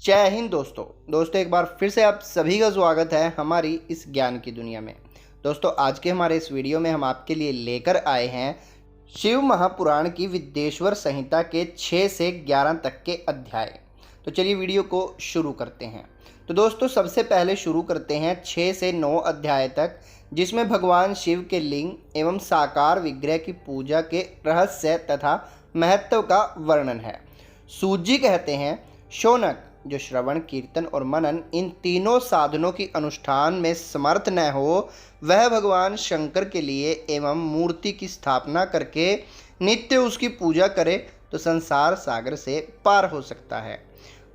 जय हिंद दोस्तों एक बार फिर से आप सभी का स्वागत है हमारी इस ज्ञान की दुनिया में। दोस्तों आज के हमारे इस वीडियो में हम आपके लिए लेकर आए हैं शिव महापुराण की विद्येश्वर संहिता के 6 से 11 तक के अध्याय। तो चलिए वीडियो को शुरू करते हैं। तो दोस्तों सबसे पहले शुरू करते हैं 6 से 9 अध्याय तक, जिसमें भगवान शिव के लिंग एवं साकार विग्रह की पूजा के रहस्य तथा महत्व का वर्णन है। सूत जी कहते हैं, शौनक जो श्रवण कीर्तन और मनन इन तीनों साधनों की अनुष्ठान में समर्थ न हो, वह भगवान शंकर के लिए एवं मूर्ति की स्थापना करके नित्य उसकी पूजा करे तो संसार सागर से पार हो सकता है।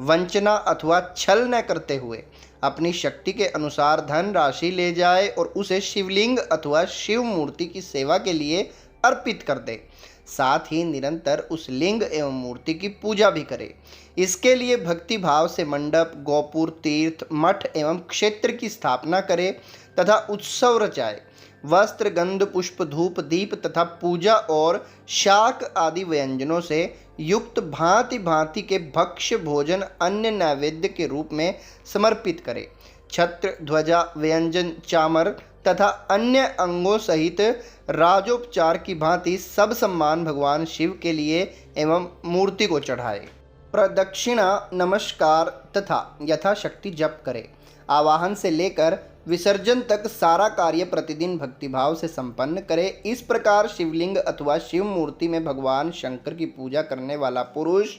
वंचना अथवा छल न करते हुए अपनी शक्ति के अनुसार धन राशि ले जाए और उसे शिवलिंग अथवा शिव मूर्ति की सेवा के लिए अर्पित कर दे। साथ ही निरंतर उस लिंग एवं मूर्ति की पूजा भी करे। इसके लिए भक्ति भाव से मंडप, गोपुर, तीर्थ, मठ एवं क्षेत्र की स्थापना करे तथा उत्सव रचाए। वस्त्र, गंध, पुष्प, धूप, दीप तथा पूजा और शाक आदि व्यंजनों से युक्त भांति भांति के भक्ष्य भोजन अन्य नैवेद्य के रूप में समर्पित करे। छत्र, ध्वजा, व्यंजन, चामर तथा अन्य अंगों सहित राजोपचार की भांति सब सम्मान भगवान शिव के लिए एवं मूर्ति को चढ़ाए। प्रदक्षिणा, नमस्कार तथा यथाशक्ति जप करे। आवाहन से लेकर विसर्जन तक सारा कार्य प्रतिदिन भक्तिभाव से संपन्न करे। इस प्रकार शिवलिंग अथवा शिव मूर्ति में भगवान शंकर की पूजा करने वाला पुरुष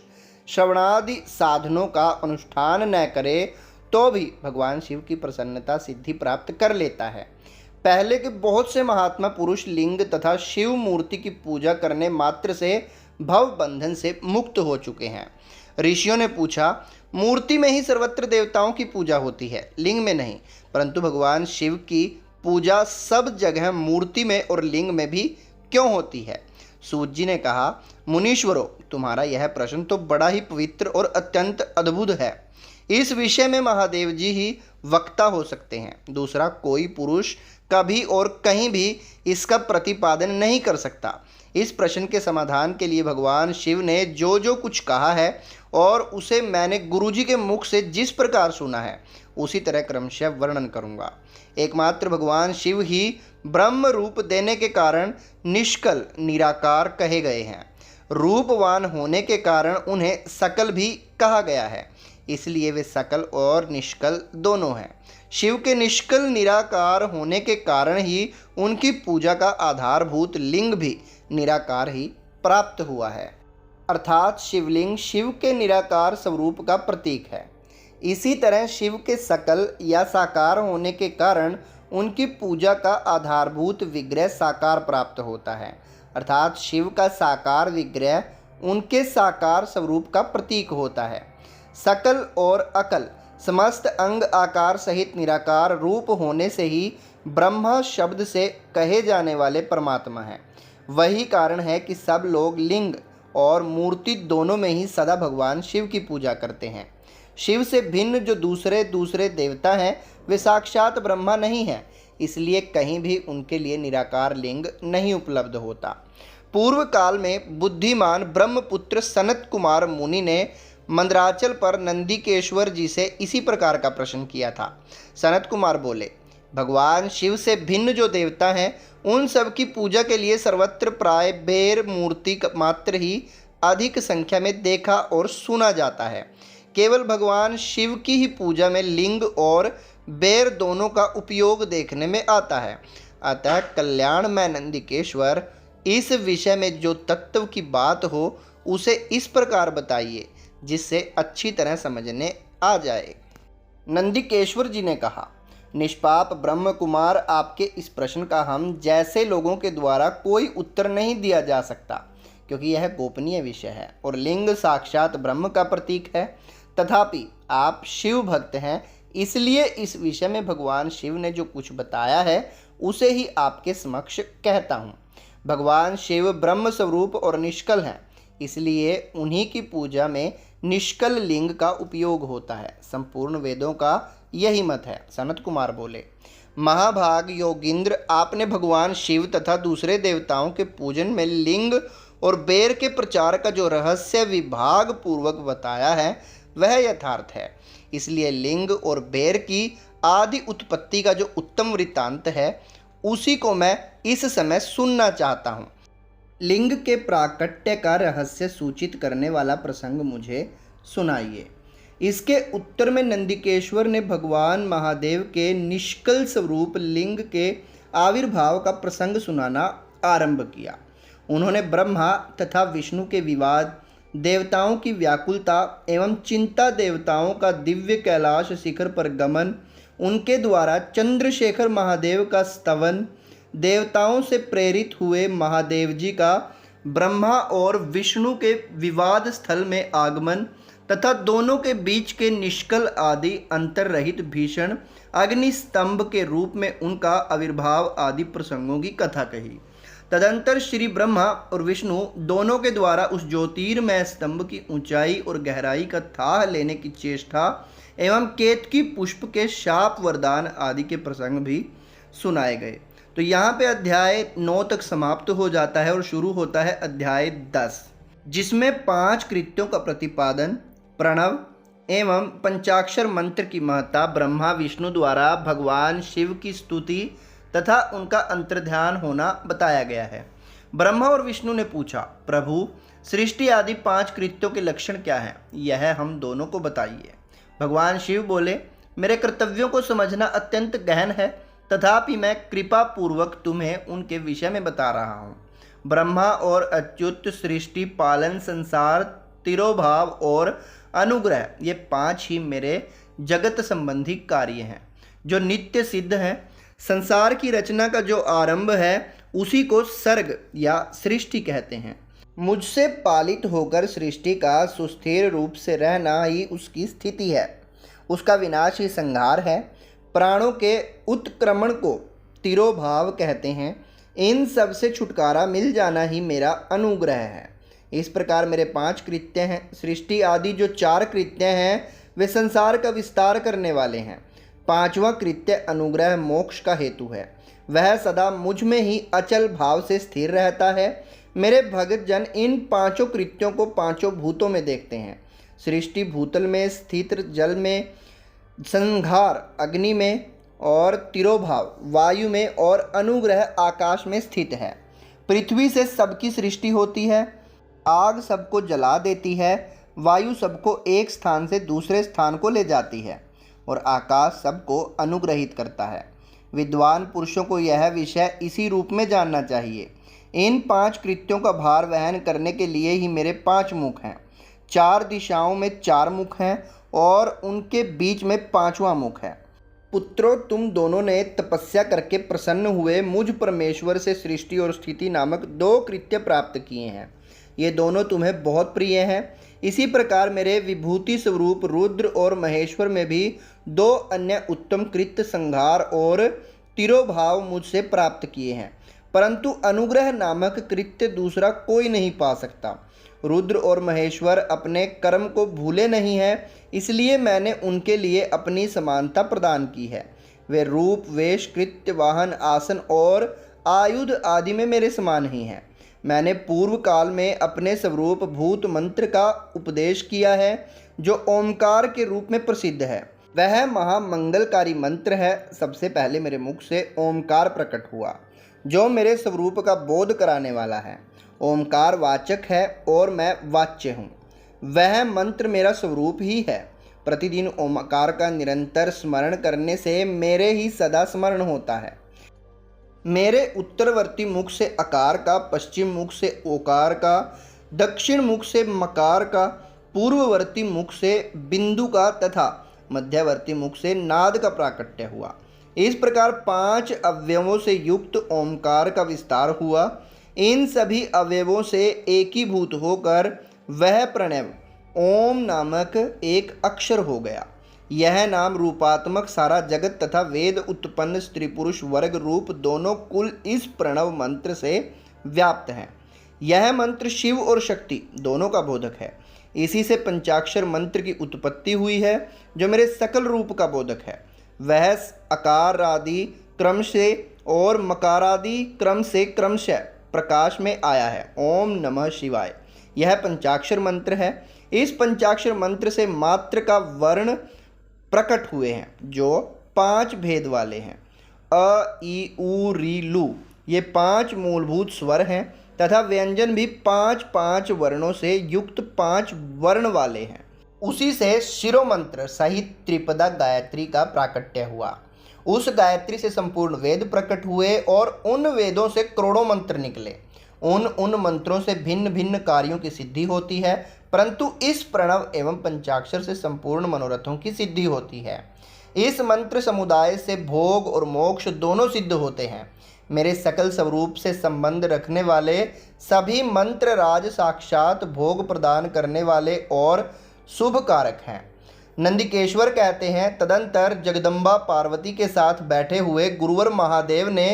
श्रवणादि साधनों का अनुष्ठान न करे तो भी भगवान शिव की प्रसन्नता सिद्धि प्राप्त कर लेता है। पहले के बहुत से महात्मा पुरुष लिंग तथा शिव मूर्ति की पूजा करने मात्र से भव बंधन से मुक्त हो चुके हैं। ऋषियों ने पूछा, मूर्ति में ही सर्वत्र देवताओं की पूजा होती है, लिंग में नहीं, परंतु भगवान शिव की पूजा सब जगह मूर्ति में और लिंग में भी क्यों होती है? सूत जी ने कहा, मुनीश्वरों, तुम्हारा यह प्रश्न तो बड़ा ही पवित्र और अत्यंत अद्भुत है। इस विषय में महादेव जी ही वक्ता हो सकते हैं। दूसरा कोई पुरुष कभी और कहीं भी इसका प्रतिपादन नहीं कर सकता। इस प्रश्न के समाधान के लिए भगवान शिव ने जो जो कुछ कहा है और उसे मैंने गुरुजी के मुख से जिस प्रकार सुना है उसी तरह क्रमशः वर्णन करूंगा। एकमात्र भगवान शिव ही ब्रह्म रूप देने के कारण निष्कल निराकार कहे गए हैं। रूपवान होने के कारण उन्हें सकल भी कहा गया है, इसलिए वे सकल और निष्कल दोनों हैं। शिव के निष्कल निराकार होने के कारण ही उनकी पूजा का आधारभूत लिंग भी निराकार ही प्राप्त हुआ है, अर्थात शिवलिंग शिव के निराकार स्वरूप का प्रतीक है। इसी तरह शिव के सकल या साकार होने के कारण उनकी पूजा का आधारभूत विग्रह साकार प्राप्त होता है, अर्थात शिव का साकार विग्रह उनके साकार स्वरूप का प्रतीक होता है। सकल और अकल समस्त अंग आकार सहित निराकार रूप होने से ही ब्रह्मा शब्द से कहे जाने वाले परमात्मा हैं। वही कारण है कि सब लोग लिंग और मूर्ति दोनों में ही सदा भगवान शिव की पूजा करते हैं। शिव से भिन्न जो दूसरे देवता हैं वे साक्षात ब्रह्मा नहीं हैं, इसलिए कहीं भी उनके लिए निराकार लिंग नहीं उपलब्ध होता। पूर्व काल में बुद्धिमान ब्रह्मपुत्र सनत कुमार मुनि ने मंदराचल पर नंदिकेश्वर जी से इसी प्रकार का प्रश्न किया था। सनत कुमार बोले, भगवान शिव से भिन्न जो देवता हैं उन सब की पूजा के लिए सर्वत्र प्राय बेर मूर्ति मात्र ही अधिक संख्या में देखा और सुना जाता है। केवल भगवान शिव की ही पूजा में लिंग और बेर दोनों का उपयोग देखने में आता है। अतः कल्याण में नंदिकेश्वर, इस विषय में जो तत्व की बात हो उसे इस प्रकार बताइए जिससे अच्छी तरह समझने आ जाए। नंदिकेश्वर जी ने कहा, निष्पाप ब्रह्म कुमार, आपके इस प्रश्न का हम जैसे लोगों के द्वारा कोई उत्तर नहीं दिया जा सकता, क्योंकि यह गोपनीय विषय है और लिंग साक्षात ब्रह्म का प्रतीक है। तथापि आप शिव भक्त हैं, इसलिए इस विषय में भगवान शिव ने जो कुछ बताया है उसे ही आपके समक्ष कहता हूँ। भगवान शिव ब्रह्म स्वरूप और निष्कल हैं, इसलिए उन्हीं की पूजा में निष्कल लिंग का उपयोग होता है। संपूर्ण वेदों का यही मत है। सनत कुमार बोले, महाभाग योगिंद्र, आपने भगवान शिव तथा दूसरे देवताओं के पूजन में लिंग और बेर के प्रचार का जो रहस्य विभाग पूर्वक बताया है वह यथार्थ है। इसलिए लिंग और बेर की आदि उत्पत्ति का जो उत्तम वृत्तांत है उसी को मैं इस समय सुनना चाहता हूँ। लिंग के प्राकट्य का रहस्य सूचित करने वाला प्रसंग मुझे सुनाइए। इसके उत्तर में नंदिकेश्वर ने भगवान महादेव के निष्कल स्वरूप लिंग के आविर्भाव का प्रसंग सुनाना आरंभ किया। उन्होंने ब्रह्मा तथा विष्णु के विवाद, देवताओं की व्याकुलता एवं चिंता, देवताओं का दिव्य कैलाश शिखर पर गमन, उनके द्वारा चंद्रशेखर महादेव का स्तवन, देवताओं से प्रेरित हुए महादेव जी का ब्रह्मा और विष्णु के विवाद स्थल में आगमन तथा दोनों के बीच के निष्कल आदि अंतर रहित भीषण अग्निस्तंभ के रूप में उनका आविर्भाव आदि प्रसंगों की कथा कही। तदंतर श्री ब्रह्मा और विष्णु दोनों के द्वारा उस ज्योतिर्मय स्तंभ की ऊंचाई और गहराई का थाह लेने की चेष्टा एवं केतकी पुष्प के शाप वरदान आदि के प्रसंग भी सुनाए गए। तो यहाँ पे अध्याय 9 तक समाप्त हो जाता है और शुरू होता है अध्याय 10, जिसमें 5 कृत्यों का प्रतिपादन, प्रणव एवं पंचाक्षर मंत्र की महत्ता, ब्रह्मा विष्णु द्वारा भगवान शिव की स्तुति तथा उनका अंतर्ध्यान होना बताया गया है। ब्रह्मा और विष्णु ने पूछा, प्रभु सृष्टि आदि 5 कृत्यों के लक्षण क्या हैं? यह हम दोनों को बताइए। भगवान शिव बोले, मेरे कर्तव्यों को समझना अत्यंत गहन है, तथापि मैं कृपा पूर्वक तुम्हें उनके विषय में बता रहा हूँ। ब्रह्मा और अच्युत, सृष्टि, पालन, संसार, तिरोभाव और अनुग्रह, ये 5 ही मेरे जगत संबंधी कार्य हैं जो नित्य सिद्ध हैं। संसार की रचना का जो आरंभ है उसी को सर्ग या सृष्टि कहते हैं। मुझसे पालित होकर सृष्टि का सुस्थिर रूप से रहना ही उसकी स्थिति है, उसका विनाश ही संहार है। प्राणों के उत्क्रमण को तिरोभाव कहते हैं। इन सब से छुटकारा मिल जाना ही मेरा अनुग्रह है। इस प्रकार मेरे 5 कृत्य हैं। सृष्टि आदि जो 4 कृत्य हैं वे संसार का विस्तार करने वाले हैं। 5वां कृत्य अनुग्रह मोक्ष का हेतु है। वह सदा मुझ में ही अचल भाव से स्थिर रहता है। मेरे भगत जन इन 5 कृत्यों को 5 भूतों में देखते हैं। सृष्टि भूतल में स्थित, जल में, संहार अग्नि में और तिरोभाव वायु में और अनुग्रह आकाश में स्थित है। पृथ्वी से सबकी सृष्टि होती है। आग सबको जला देती है। वायु सबको एक स्थान से दूसरे स्थान को ले जाती है और आकाश सबको अनुग्रहित करता है। विद्वान पुरुषों को यह विषय इसी रूप में जानना चाहिए। इन 5 कृत्यों का भार वहन करने के लिए ही मेरे 5 मुख हैं। 4 दिशाओं में 4 मुख हैं और उनके बीच में 5वां मुख है। पुत्रों, तुम दोनों ने तपस्या करके प्रसन्न हुए मुझ परमेश्वर से सृष्टि और स्थिति नामक 2 कृत्य प्राप्त किए हैं। ये दोनों तुम्हें बहुत प्रिय हैं। इसी प्रकार मेरे विभूति स्वरूप रुद्र और महेश्वर में भी 2 अन्य उत्तम कृत्य, संहार और तिरोभाव मुझसे प्राप्त किए हैं, परंतु अनुग्रह नामक कृत्य दूसरा कोई नहीं पा सकता। रुद्र और महेश्वर अपने कर्म को भूले नहीं हैं, इसलिए मैंने उनके लिए अपनी समानता प्रदान की है। वे रूप, वेश, कृत्य, वाहन, आसन और आयुध आदि में मेरे समान ही हैं। मैंने पूर्व काल में अपने स्वरूप भूत मंत्र का उपदेश किया है जो ओमकार के रूप में प्रसिद्ध है। वह महामंगलकारी मंत्र है। सबसे पहले मेरे मुख से ओमकार प्रकट हुआ जो मेरे स्वरूप का बोध कराने वाला है। ओमकार वाचक है और मैं वाच्य हूँ। वह मंत्र मेरा स्वरूप ही है। प्रतिदिन ओमकार का निरंतर स्मरण करने से मेरे ही सदा स्मरण होता है। मेरे उत्तरवर्ती मुख से अकार का, पश्चिम मुख से ओकार का, दक्षिण मुख से मकार का, पूर्ववर्ती मुख से बिंदु का तथा मध्यवर्ती मुख से नाद का प्राकट्य हुआ। इस प्रकार 5 अवयवों से युक्त ओमकार का विस्तार हुआ। इन सभी अवयवों से एकीभूत होकर वह प्रणव ओम नामक एक अक्षर हो गया। यह नाम रूपात्मक सारा जगत तथा वेद उत्पन्न स्त्री पुरुष वर्ग रूप दोनों कुल इस प्रणव मंत्र से व्याप्त हैं। यह मंत्र शिव और शक्ति दोनों का बोधक है। इसी से पंचाक्षर मंत्र की उत्पत्ति हुई है जो मेरे सकल रूप का बोधक है। वह अकार आदि क्रम से और मकारादि क्रम से क्रमशः प्रकाश में आया है। ओम नमः शिवाय यह पंचाक्षर मंत्र है। इस पंचाक्षर मंत्र से मात्र का वर्ण प्रकट हुए हैं जो 5 भेद वाले हैं। अ, ई, उ, री, लू ये 5 मूलभूत स्वर हैं तथा व्यंजन भी 5 वर्णों से युक्त 5 वर्ण वाले हैं। उसी से शिरोमंत्र सहित त्रिपदा गायत्री का प्राकट्य हुआ। उस गायत्री से संपूर्ण वेद प्रकट हुए और उन वेदों से करोड़ों मंत्र निकले। उन मंत्रों से भिन्न भिन्न कार्यों की सिद्धि होती है, परंतु इस प्रणव एवं पंचाक्षर से संपूर्ण मनोरथों की सिद्धि होती है। इस मंत्र समुदाय से भोग और मोक्ष दोनों सिद्ध होते हैं। मेरे सकल स्वरूप से संबंध रखने वाले सभी मंत्र राज साक्षात भोग प्रदान करने वाले और शुभ कारक हैं। नंदिकेश्वर कहते हैं, तदंतर जगदम्बा पार्वती के साथ बैठे हुए गुरुवर महादेव ने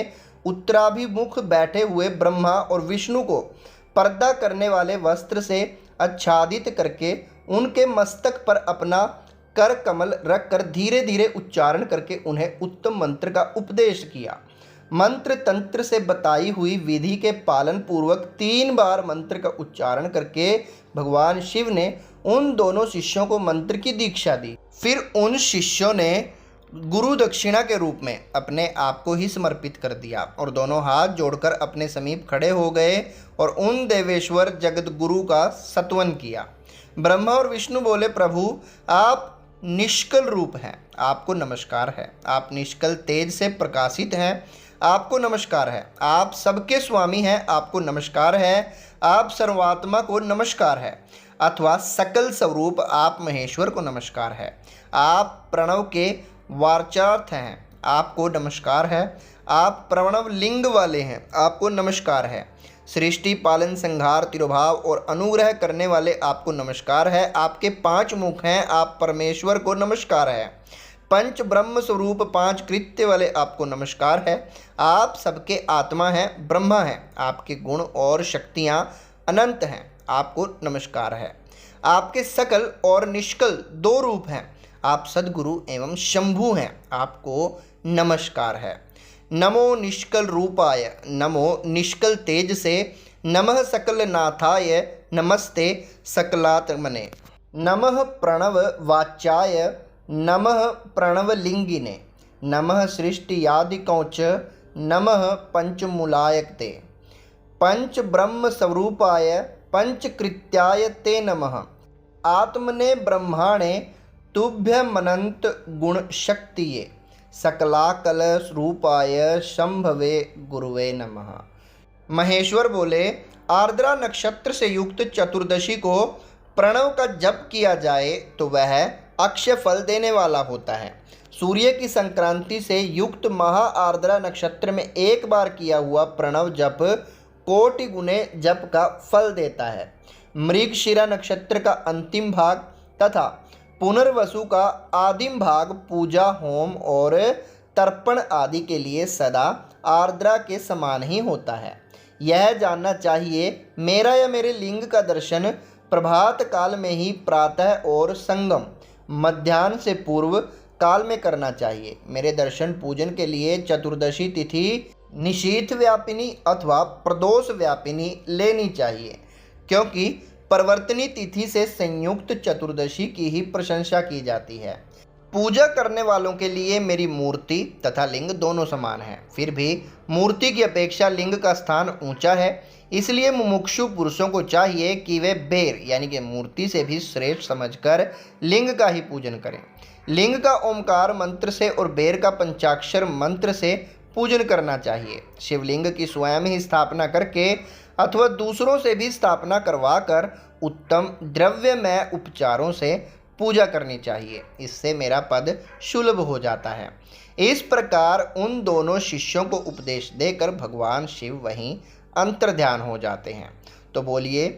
उत्तराभिमुख बैठे हुए ब्रह्मा और विष्णु को पर्दा करने वाले वस्त्र से आच्छादित करके उनके मस्तक पर अपना कर कमल रखकर धीरे धीरे उच्चारण करके उन्हें उत्तम मंत्र का उपदेश किया। मंत्र तंत्र से बताई हुई विधि के पालन पूर्वक 3 बार मंत्र का उच्चारण करके भगवान शिव ने उन दोनों शिष्यों को मंत्र की दीक्षा दी। फिर उन शिष्यों ने गुरु दक्षिणा के रूप में अपने आप को ही समर्पित कर दिया और दोनों हाथ जोड़कर अपने समीप खड़े हो गए और उन देवेश्वर जगत गुरु का सत्वन किया। ब्रह्मा और विष्णु बोले, प्रभु आप निष्कल रूप हैं, आपको नमस्कार है। आप निष्कल तेज से प्रकाशित हैं, आपको नमस्कार है। आप सबके स्वामी हैं, आपको नमस्कार है। आप सर्वात्मा को नमस्कार है, अथवा सकल स्वरूप आप महेश्वर को नमस्कार है। आप प्रणव के वाचार्थ हैं, आपको नमस्कार है। आप प्रणव लिंग वाले हैं, आपको नमस्कार है। सृष्टि पालन संहार तिरुभाव और अनुग्रह करने वाले आपको नमस्कार है। आपके 5 मुख हैं, आप परमेश्वर को नमस्कार है। पंच ब्रह्म स्वरूप 5 कृत्य वाले आपको नमस्कार है। आप सबके आत्मा हैं, ब्रह्मा हैं। आपके गुण और शक्तियाँ अनंत हैं, आपको नमस्कार है। आपके सकल और निष्कल 2 रूप हैं। आप सद्गुरु एवं शंभु हैं, आपको नमस्कार है। नमो निष्कल रूपाय, नमो निष्कल तेज से, नमः सकल नाथाय, नमस्ते सकलात्मने, नमः प्रणव वाचाय, नमः प्रणवलिंगिने, नमः सृष्टियादिकों च, नमः पंचमूलायते, पंच ब्रह्म स्वरूपाय, पंचकृत्याय ते नमः, आत्मने ब्रह्माणे तुभ्यमनंत गुण शक्तिये, सकलाकल रूपाय शंभवे गुरुवे नमः। महेश्वर बोले, आर्द्रा नक्षत्र से युक्त चतुर्दशी को प्रणव का जप किया जाए तो वह अक्षय फल देने वाला होता है। सूर्य की संक्रांति से युक्त महा आर्द्रा नक्षत्र में एक बार किया हुआ प्रणव जप कोटि गुने जप का फल देता है। मृगशिरा नक्षत्र का अंतिम भाग तथा पुनर्वसु का आदिम भाग पूजा, होम और तर्पण आदि के लिए सदा आर्द्रा के समान ही होता है। यह जानना चाहिए, मेरा या मेरे लिंग का दर्शन प्रभात काल में ही प्रातः और संगम मध्याह्न से पूर्व काल में करना चाहिए। मेरे दर्शन पूजन के लिए चतुर्दशी तिथि निशीथ व्यापिनी अथवा प्रदोष व्यापिनी लेनी चाहिए, क्योंकि परिवर्तनी तिथि से संयुक्त चतुर्दशी की ही प्रशंसा की जाती है। पूजा करने वालों के लिए मेरी मूर्ति तथा लिंग दोनों समान हैं। फिर भी मूर्ति की अपेक्षा लिंग का स्थान ऊंचा है, इसलिए मुमुक्षु पुरुषों को चाहिए कि वे बेर यानी कि मूर्ति से भी श्रेष्ठ समझकर लिंग का ही पूजन करें। लिंग का ओमकार मंत्र से और बेर का पंचाक्षर मंत्र से पूजन करना चाहिए। शिवलिंग की स्वयं ही स्थापना करके अथवा दूसरों से भी स्थापना करवाकर उत्तम द्रव्यमय उपचारों से पूजा करनी चाहिए। इससे मेरा पद सुलभ हो जाता है। इस प्रकार उन दोनों शिष्यों को उपदेश देकर भगवान शिव वहीं अंतर्ध्यान हो जाते हैं। तो बोलिए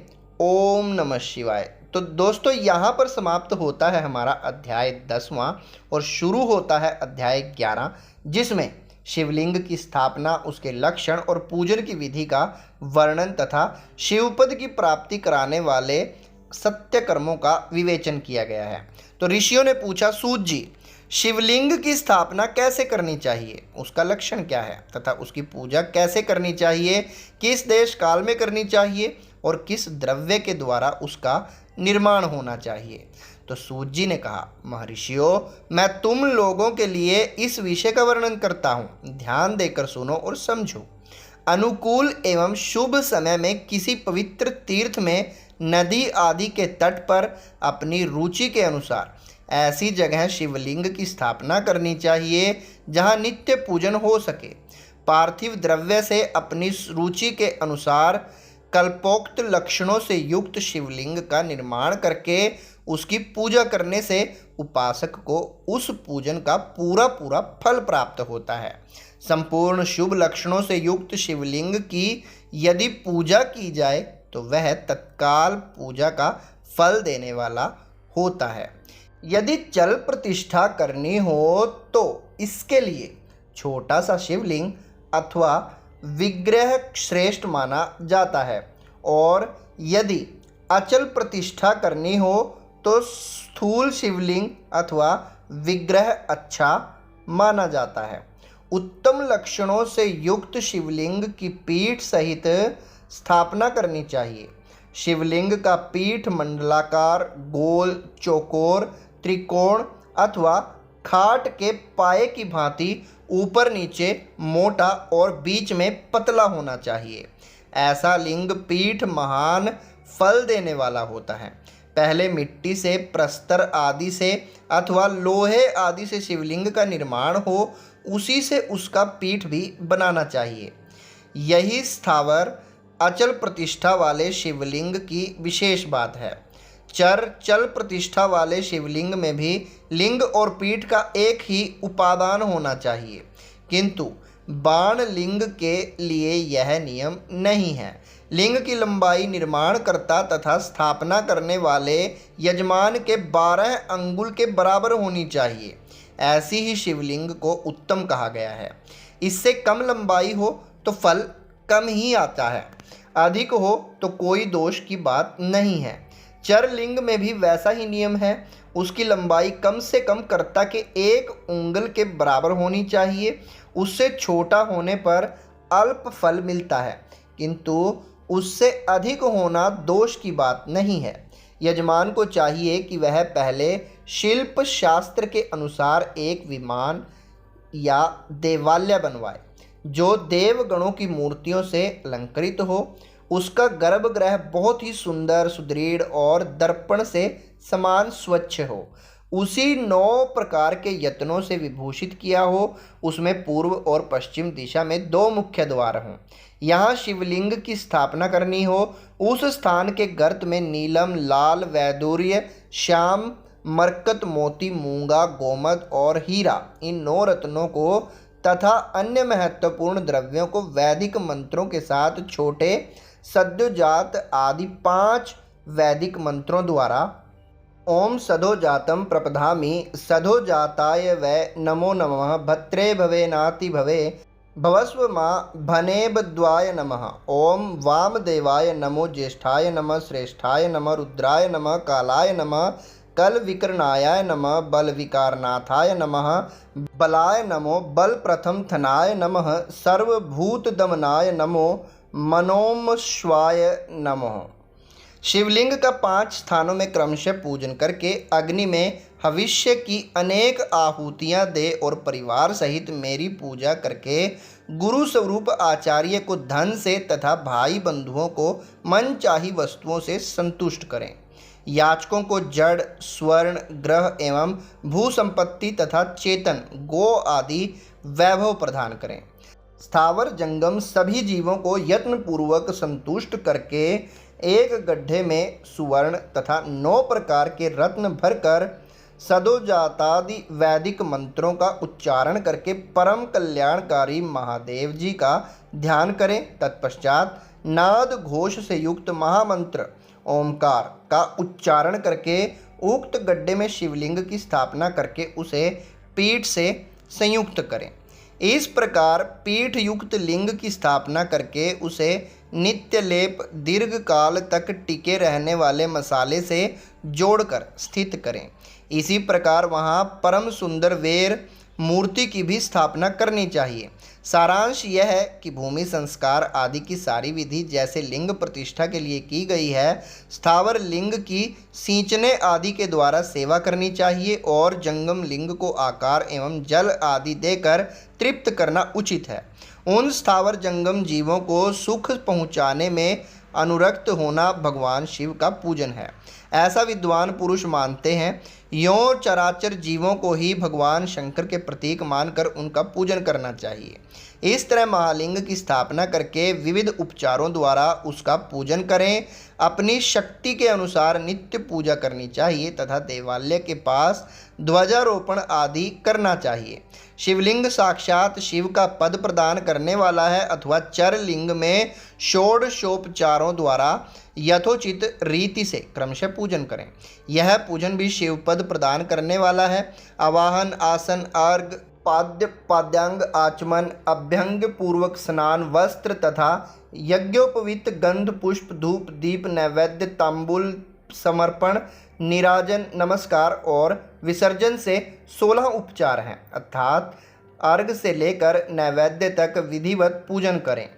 ओम नमः शिवाय। तो दोस्तों यहाँ पर समाप्त होता है हमारा अध्याय 10वां और शुरू होता है अध्याय 11, जिसमें शिवलिंग की स्थापना, उसके लक्षण और पूजन की विधि का वर्णन तथा शिवपद की प्राप्ति कराने वाले सत्य कर्मों का विवेचन किया गया है। तो ऋषियों ने पूछा, सूत जी, शिवलिंग की स्थापना कैसे करनी चाहिए, उसका लक्षण क्या है तथा उसकी पूजा कैसे करनी चाहिए, किस देश काल में करनी चाहिए और किस द्रव्य के द्वारा उसका निर्माण होना चाहिए। तो सूत जी ने कहा, महर्षियों, मैं तुम लोगों के लिए इस विषय का वर्णन करता हूँ, ध्यान देकर सुनो और समझो। अनुकूल एवं शुभ समय में किसी पवित्र तीर्थ में, नदी आदि के तट पर अपनी रुचि के अनुसार ऐसी जगह शिवलिंग की स्थापना करनी चाहिए जहाँ नित्य पूजन हो सके। पार्थिव द्रव्य से अपनी रुचि के अनुसार कल्पोक्त लक्षणों से युक्त शिवलिंग का निर्माण करके उसकी पूजा करने से उपासक को उस पूजन का पूरा पूरा फल प्राप्त होता है। संपूर्ण शुभ लक्षणों से युक्त शिवलिंग की यदि पूजा की जाए तो वह तत्काल पूजा का फल देने वाला होता है। यदि चल प्रतिष्ठा करनी हो तो इसके लिए छोटा सा शिवलिंग अथवा विग्रह श्रेष्ठ माना जाता है, और यदि अचल प्रतिष्ठा करनी हो तो स्थूल शिवलिंग अथवा विग्रह अच्छा माना जाता है। उत्तम लक्षणों से युक्त शिवलिंग की पीठ सहित स्थापना करनी चाहिए। शिवलिंग का पीठ मंडलाकार, गोल, चौकोर, त्रिकोण अथवा खाट के पाए की भांति ऊपर नीचे मोटा और बीच में पतला होना चाहिए। ऐसा लिंग पीठ महान फल देने वाला होता है। पहले मिट्टी से, प्रस्तर आदि से अथवा लोहे आदि से शिवलिंग का निर्माण हो, उसी से उसका पीठ भी बनाना चाहिए। यही स्थावर अचल प्रतिष्ठा वाले शिवलिंग की विशेष बात है। चल प्रतिष्ठा वाले शिवलिंग में भी लिंग और पीठ का एक ही उपादान होना चाहिए, किंतु बाण लिंग के लिए यह नियम नहीं है। लिंग की लंबाई निर्माणकर्ता तथा स्थापना करने वाले यजमान के 12 अंगुल के बराबर होनी चाहिए। ऐसी ही शिवलिंग को उत्तम कहा गया है। इससे कम लंबाई हो तो फल कम ही आता है, अधिक हो तो कोई दोष की बात नहीं है। चरलिंग में भी वैसा ही नियम है। उसकी लंबाई कम से कम कर्ता के 1 उंगल के बराबर होनी चाहिए। उससे छोटा होने पर अल्प फल मिलता है, किंतु उससे अधिक होना दोष की बात नहीं है। यजमान को चाहिए कि वह पहले शिल्प शास्त्र के अनुसार एक विमान या देवालय बनवाए जो देवगणों की मूर्तियों से अलंकृत हो। उसका गर्भगृह बहुत ही सुंदर, सुदृढ़ और दर्पण से समान स्वच्छ हो। उसी 9 प्रकार के यत्नों से विभूषित किया हो। उसमें पूर्व और पश्चिम दिशा में 2 मुख्य द्वार हों। यहाँ शिवलिंग की स्थापना करनी हो। उस स्थान के गर्त में नीलम, लाल, वैदूर्य, श्याम, मरकत, मोती, मूंगा, गोमद और हीरा, इन 9 रत्नों को तथा अन्य महत्वपूर्ण द्रव्यों को वैदिक मंत्रों के साथ छोटे सद्योजात आदि 5 वैदिक मंत्रों द्वारा ओम सदोजातम प्रपधामि, सदोजाताय वै नमो नमः, भत्रे भवे नाति भवे, भवस्व माँ भनेबद्वाय नमः, ओम वामदेवाय नमो, ज्येष्ठाय नमः, श्रेष्ठाय नमः, रुद्राय नमः, कालाय नमः, कल विकर्णाय नमः, बल विकारनाथाय नमः, बलाय नमो, बल प्रथम थनाय नमः, सर्वभूत दमनाय नमो, मनोमश्वाय नमः। शिवलिंग का 5 स्थानों में क्रमशः पूजन करके अग्नि में हविष्य की अनेक आहुतियाँ दे और परिवार सहित मेरी पूजा करके गुरु स्वरूप आचार्य को धन से तथा भाई बंधुओं को मनचाही वस्तुओं से संतुष्ट करें। याचकों को जड़, स्वर्ण, ग्रह एवं भू संपत्ति तथा चेतन गो आदि वैभव प्रदान करें। स्थावर जंगम सभी जीवों को यत्नपूर्वक संतुष्ट करके एक गड्ढे में सुवर्ण तथा 9 प्रकार के रत्न भरकर सदोजातादि वैदिक मंत्रों का उच्चारण करके परम कल्याणकारी महादेव जी का ध्यान करें। तत्पश्चात नाद घोष से युक्त महामंत्र ओमकार का उच्चारण करके उक्त गड्ढे में शिवलिंग की स्थापना करके उसे पीठ से संयुक्त करें। इस प्रकार पीठ युक्त लिंग की स्थापना करके उसे नित्य लेप, दीर्घ काल तक टिके रहने वाले मसाले से जोड़कर स्थित करें। इसी प्रकार वहाँ परम सुंदर वेर, मूर्ति की भी स्थापना करनी चाहिए। सारांश यह है कि भूमि संस्कार आदि की सारी विधि जैसे लिंग प्रतिष्ठा के लिए की गई है, स्थावर लिंग की सींचने आदि के द्वारा सेवा करनी चाहिए और जंगम लिंग को आकार एवं जल आदि देकर तृप्त करना उचित है। उन स्थावर जंगम जीवों को सुख पहुँचाने में अनुरक्त होना भगवान शिव का पूजन है, ऐसा विद्वान पुरुष मानते हैं। यों चराचर जीवों को ही भगवान शंकर के प्रतीक मानकर उनका पूजन करना चाहिए। इस तरह महालिंग की स्थापना करके विविध उपचारों द्वारा उसका पूजन करें। अपनी शक्ति के अनुसार नित्य पूजा करनी चाहिए तथा देवालय के पास ध्वजारोपण आदि करना चाहिए। शिवलिंग साक्षात शिव का पद प्रदान करने वाला है अथवा चर लिंग में षोडशोपचारों द्वारा यथोचित रीति से क्रमशः पूजन करें। यह पूजन भी शिव पद प्रदान करने वाला है। आवाहन, आसन, अर्घ, पाद्य, पाद्यांग, आचमन, अभ्यंग पूर्वक स्नान, वस्त्र तथा यज्ञोपवीत, गंध, पुष्प, धूप, दीप, नैवेद्य, तांबूल समर्पण, निराजन, नमस्कार और विसर्जन से 16 उपचार हैं, अर्थात अर्घ से लेकर नैवेद्य तक विधिवत पूजन करें।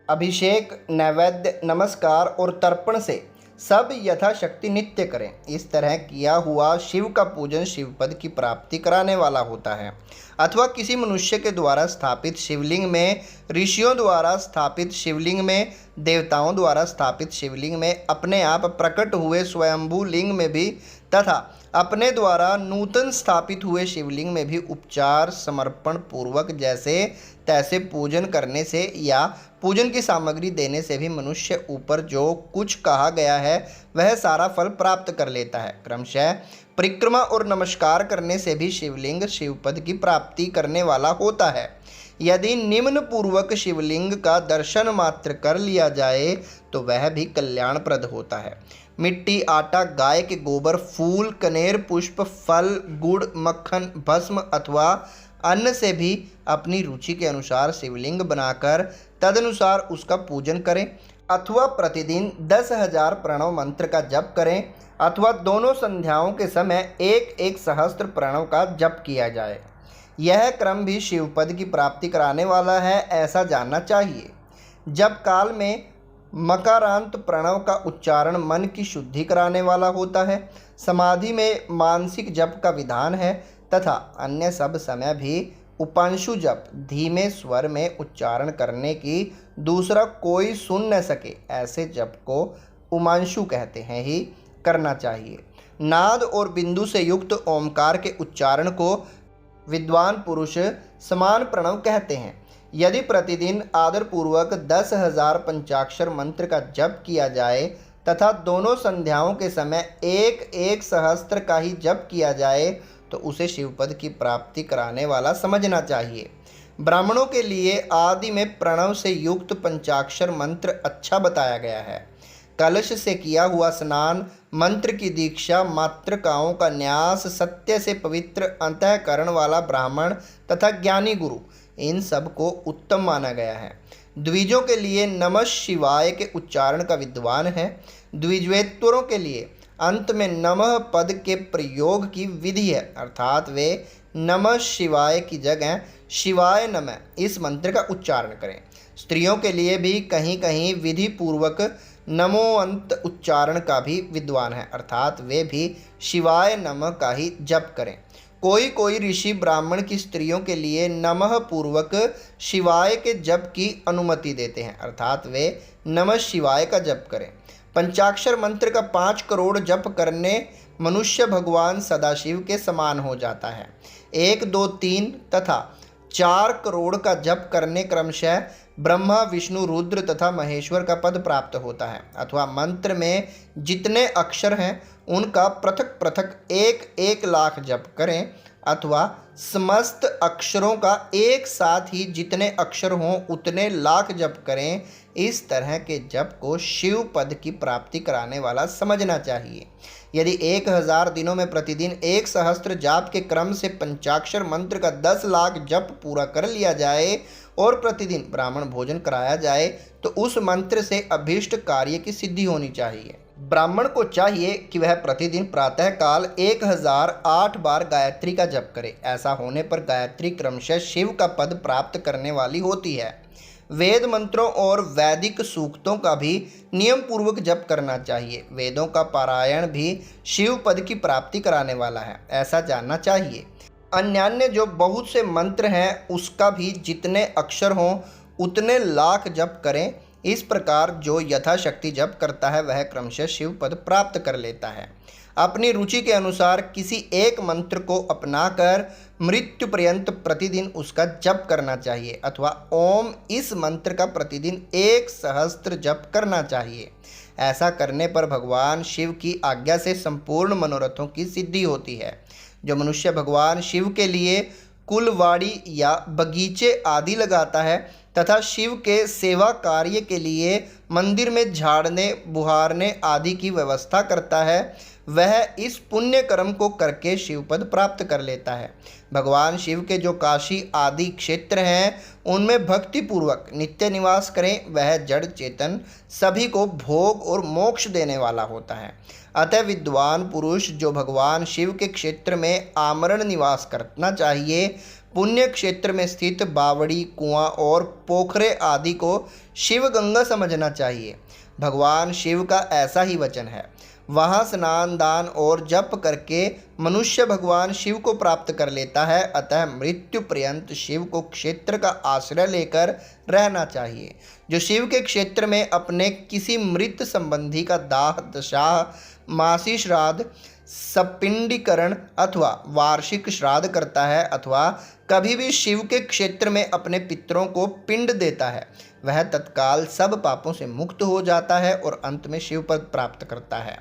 अभिषेक, नैवेद्य, नमस्कार और तर्पण से सब यथाशक्ति नित्य करें। इस तरह किया हुआ शिव का पूजन शिवपद की प्राप्ति कराने वाला होता है। अथवा किसी मनुष्य के द्वारा स्थापित शिवलिंग में, ऋषियों द्वारा स्थापित शिवलिंग में, देवताओं द्वारा स्थापित शिवलिंग में, अपने आप प्रकट हुए स्वयंभू लिंग में भी तथा अपने द्वारा नूतन स्थापित हुए शिवलिंग में भी उपचार समर्पण पूर्वक जैसे तैसे पूजन करने से या पूजन की सामग्री देने से भी मनुष्य ऊपर जो कुछ कहा गया है वह सारा फल प्राप्त कर लेता है। क्रमशः परिक्रमा और नमस्कार करने से भी शिवलिंग शिवपद की प्राप्ति करने वाला होता है। यदि निम्न पूर्वक शिवलिंग का दर्शन मात्र कर लिया जाए तो वह भी कल्याणप्रद होता है। मिट्टी, आटा, गाय के गोबर, फूल, कनेर, पुष्प, फल, गुड़, मक्खन, भस्म अथवा अन्न से भी अपनी रुचि के अनुसार शिवलिंग बनाकर तदनुसार उसका पूजन करें। अथवा प्रतिदिन 10,000 प्रणव मंत्र का जप करें अथवा दोनों संध्याओं के समय 1-1 सहस्त्र प्रणव का जप किया जाए। यह क्रम भी शिवपद की प्राप्ति कराने वाला है, ऐसा जानना चाहिए। जप काल में मकारांत प्रणव का उच्चारण मन की शुद्धि कराने वाला होता है। समाधि में मानसिक जप का विधान है तथा अन्य सब समय भी उपांशु जप धीमे स्वर में उच्चारण करने की दूसरा कोई सुन न सके ऐसे जप को उमांशु कहते हैं ही करना चाहिए। नाद और बिंदु से युक्त ओमकार के उच्चारण को विद्वान पुरुष समान प्रणव कहते हैं। यदि प्रतिदिन आदरपूर्वक 10,000 पंचाक्षर मंत्र का जप किया जाए तथा दोनों संध्याओं के समय 1-1 सहस्त्र का ही जप किया जाए तो उसे शिवपद की प्राप्ति कराने वाला समझना चाहिए। ब्राह्मणों के लिए आदि में प्रणव से युक्त पंचाक्षर मंत्र अच्छा बताया गया है। कलश से किया हुआ स्नान, मंत्र की दीक्षा, मातृकाओं का न्यास, सत्य से पवित्र अंतःकरण वाला ब्राह्मण तथा ज्ञानी गुरु, इन सब को उत्तम माना गया है। द्विजों के लिए नमः शिवाय के उच्चारण का विद्वान है। द्विजेत्वरों के लिए अंत में नमः पद के प्रयोग की विधि है, अर्थात वे नमः शिवाय की जगह शिवाय नमः इस मंत्र का उच्चारण करें। स्त्रियों के लिए भी कहीं कहीं विधि पूर्वक नमोअंत उच्चारण का भी विद्वान है, अर्थात वे भी शिवाय नमः का ही जप करें। कोई कोई ऋषि ब्राह्मण की स्त्रियों के लिए नमः पूर्वक शिवाय के जप की अनुमति देते हैं, अर्थात वे नमः शिवाय का जप करें। पंचाक्षर मंत्र का 5 करोड़ जप करने मनुष्य भगवान सदाशिव के समान हो जाता है। 1, 2, 3 तथा 4 करोड़ का जप करने क्रमशः ब्रह्मा, विष्णु, रुद्र तथा महेश्वर का पद प्राप्त होता है। अथवा मंत्र में जितने अक्षर हैं उनका पृथक पृथक 1-1 लाख जप करें अथवा समस्त अक्षरों का एक साथ ही जितने अक्षर हों उतने लाख जप करें। इस तरह के जप को शिव पद की प्राप्ति कराने वाला समझना चाहिए। यदि 1000 दिनों में प्रतिदिन 1 सहस्त्र जाप के क्रम से पंचाक्षर मंत्र का 10 लाख जप पूरा कर लिया जाए और प्रतिदिन ब्राह्मण भोजन कराया जाए तो उस मंत्र से अभीष्ट कार्य की सिद्धि होनी चाहिए। ब्राह्मण को चाहिए कि वह प्रतिदिन प्रातःकाल 1008 बार गायत्री का जप करे। ऐसा होने पर गायत्री क्रमशः शिव का पद प्राप्त करने वाली होती है। वेद मंत्रों और वैदिक सूक्तों का भी नियम पूर्वक जप करना चाहिए। वेदों का पारायण भी शिव पद की प्राप्ति कराने वाला है, ऐसा जानना चाहिए। अन्यान्य जो बहुत से मंत्र हैं उसका भी जितने अक्षर हों उतने लाख जप करें। इस प्रकार जो यथाशक्ति जप करता है वह क्रमशः शिव पद प्राप्त कर लेता है। अपनी रुचि के अनुसार किसी एक मंत्र को अपनाकर मृत्यु पर्यंत प्रतिदिन उसका जप करना चाहिए, अथवा ओम इस मंत्र का प्रतिदिन 1 सहस्त्र जप करना चाहिए। ऐसा करने पर भगवान शिव की आज्ञा से संपूर्ण मनोरथों की सिद्धि होती है। जो मनुष्य भगवान शिव के लिए कुलवाड़ी या बगीचे आदि लगाता है तथा शिव के सेवा कार्य के लिए मंदिर में झाड़ने बुहारने आदि की व्यवस्था करता है, वह इस पुण्य कर्म को करके शिवपद प्राप्त कर लेता है। भगवान शिव के जो काशी आदि क्षेत्र हैं उनमें भक्ति पूर्वक नित्य निवास करें। वह जड़ चेतन सभी को भोग और मोक्ष देने वाला होता है। अतः विद्वान पुरुष जो भगवान शिव के क्षेत्र में आमरण निवास करना चाहिए, पुण्य क्षेत्र में स्थित बावड़ी, कुआं और पोखरे आदि को शिव गंगा समझना चाहिए। भगवान शिव का ऐसा ही वचन है। वहाँ स्नान दान और जप करके मनुष्य भगवान शिव को प्राप्त कर लेता है। अतः मृत्यु पर्यंत शिव को क्षेत्र का आश्रय लेकर रहना चाहिए। जो शिव के क्षेत्र में अपने किसी मृत संबंधी का दाह दशा, मासी श्राद्ध, सपिंडीकरण अथवा वार्षिक श्राद्ध करता है, अथवा कभी भी शिव के क्षेत्र में अपने पितरों को पिंड देता है, वह तत्काल सब पापों से मुक्त हो जाता है और अंत में शिव पद प्राप्त करता है।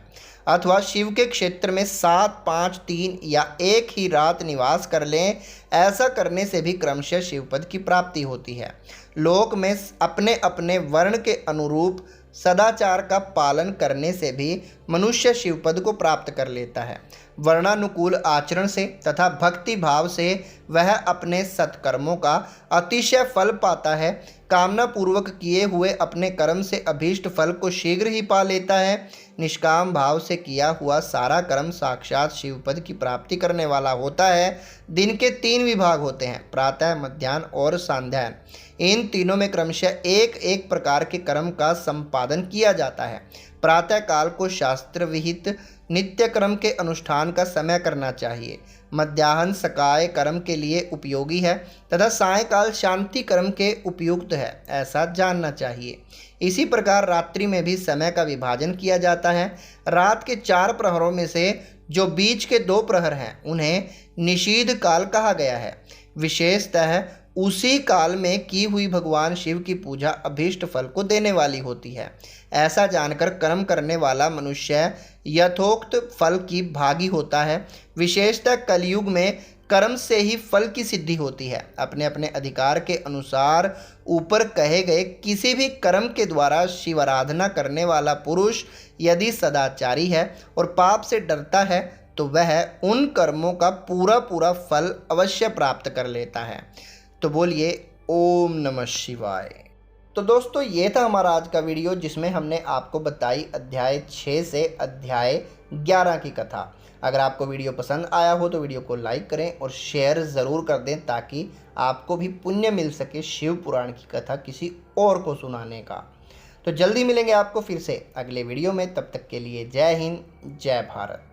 अथवा शिव के क्षेत्र में 7, 5, 3 या एक ही रात निवास कर लें। ऐसा करने से भी क्रमशः शिव पद की प्राप्ति होती है। लोक में अपने अपने वर्ण के अनुरूप सदाचार का पालन करने से भी मनुष्य शिवपद को प्राप्त कर लेता है। वर्णानुकूल आचरण से तथा भक्ति भाव से वह अपने सत्कर्मों का अतिशय फल पाता है। कामना पूर्वक किए हुए अपने कर्म से अभीष्ट फल को शीघ्र ही पा लेता है। निष्काम भाव से किया हुआ सारा कर्म साक्षात शिवपद की प्राप्ति करने वाला होता है। दिन के 3 विभाग होते हैं, प्रातः, मध्याह्न और सांध्याह्न। इन तीनों में क्रमशः एक एक प्रकार के कर्म का संपादन किया जाता है। प्रातः काल को शास्त्र विहित नित्य कर्म के अनुष्ठान का समय करना चाहिए। मध्याह्न सकाय कर्म के लिए उपयोगी है तथा सायंकाल शांति कर्म के उपयुक्त है, ऐसा जानना चाहिए। इसी प्रकार रात्रि में भी समय का विभाजन किया जाता है। रात के 4 प्रहरों में से जो बीच के 2 प्रहर हैं उन्हें निषीध काल कहा गया है। विशेषतः उसी काल में की हुई भगवान शिव की पूजा अभीष्ट फल को देने वाली होती है। ऐसा जानकर कर्म करने वाला मनुष्य यथोक्त फल की भागी होता है। विशेषतः कलयुग में कर्म से ही फल की सिद्धि होती है। अपने अपने अधिकार के अनुसार ऊपर कहे गए किसी भी कर्म के द्वारा शिवाराधना करने वाला पुरुष यदि सदाचारी है और पाप से डरता है तो वह उन कर्मों का पूरा फल अवश्य प्राप्त कर लेता है। तो बोलिए ओम नमः शिवाय। तो दोस्तों ये था हमारा आज का वीडियो जिसमें हमने आपको बताई अध्याय 6 से अध्याय 11 की कथा। अगर आपको वीडियो पसंद आया हो तो वीडियो को लाइक करें और शेयर ज़रूर कर दें ताकि आपको भी पुण्य मिल सके शिव पुराण की कथा किसी और को सुनाने का। तो जल्दी मिलेंगे आपको फिर से अगले वीडियो में। तब तक के लिए जय हिंद, जय भारत।